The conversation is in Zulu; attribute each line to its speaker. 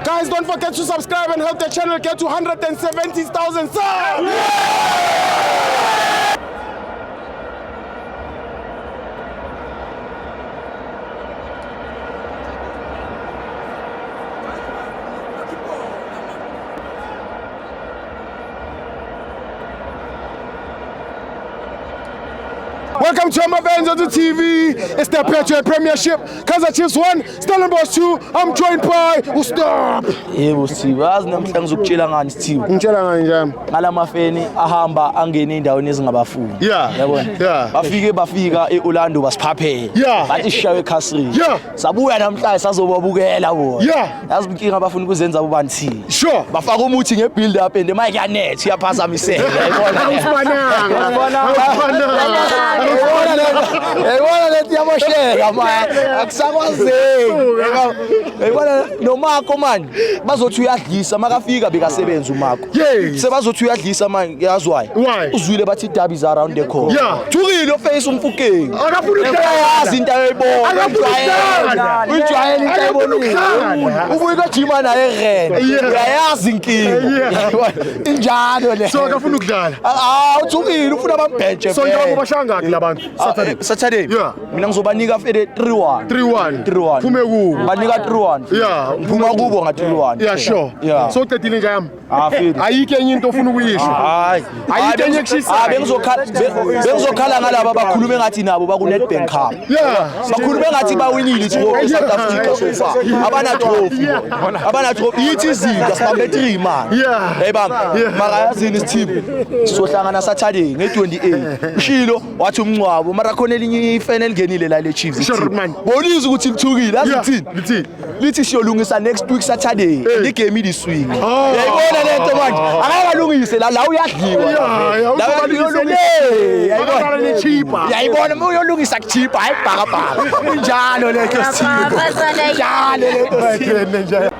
Speaker 1: Guys, don't forget to subscribe and help the channel get to 170,000 subs. Welcome to my fans on the TV. It's the Patriot Premiership. Kaizer Chiefs 1, Stellenbosch 2. I'm joined by Ustab.
Speaker 2: Yebo Steve, azi namhlanje ngizokutshela ngani Steve.
Speaker 1: Ngitshela ngani njani?
Speaker 2: Ngalamafeni ahamba angene endaweni ezingabafuni.
Speaker 1: Yeah. Yeah.
Speaker 2: Bafika eOrlando basiphaphela.
Speaker 1: Yeah.
Speaker 2: Bathi sishawe ekhasini.
Speaker 1: Yeah.
Speaker 2: Sabuya namhlanje sazobabukela bona.
Speaker 1: Yeah.
Speaker 2: Yazi inkinga abafuni kuzenza bobanthi.
Speaker 1: Sure.
Speaker 2: Bafaka umuthi ngebuild up and the mic yanet iyaphazamiseka. Yayibona lethi yamosheka manje akusakwazeki yayibona noMarco manje bazothi uyadlisa makafika bekasebenza uMarco sebazothi uyadlisa manje yazi why uzwile bathi derbies around the corner thukile oface umfukeni
Speaker 1: akafuna
Speaker 2: yazi into ayibona ujwayele into ayibona ubuye kajima naye eRen uyayazi inkinga injalo le
Speaker 1: so akafuna ukudlala
Speaker 2: uthukile ufuna ababhentshe
Speaker 1: so njengoba bashanga labantu
Speaker 2: Saturday mina ngizobanika fede 3-1
Speaker 1: phume kubo
Speaker 2: banika 3-1 ngiphuma kubo nga 3-1
Speaker 1: yeah sure so uqedile nje yami
Speaker 2: fede
Speaker 1: ayike enye into ofuna ukuyisho
Speaker 2: hayi
Speaker 1: ayike enye kushisa
Speaker 2: bengizokhala ngalabo abakhulume ngathi nabo baku Nedbank Cup bakhulume ngathi bawinile trophy South Africa so far abana trophy yithi izinto sibambe 3 man yayibamba mara yazini isithimba sizohlangana Saturday nge28 ushilo wathi umncwabo mara khona elinye ifan elingenile la le Chiefs bonisa ukuthi lithukile azithini lithi siyolungisa next week Saturday igame iliswing yayibona lento manje akakalungise la uyadliwa yayibona uyolungisa kuchipa hayi bhaka njalo lento sithini njalo lento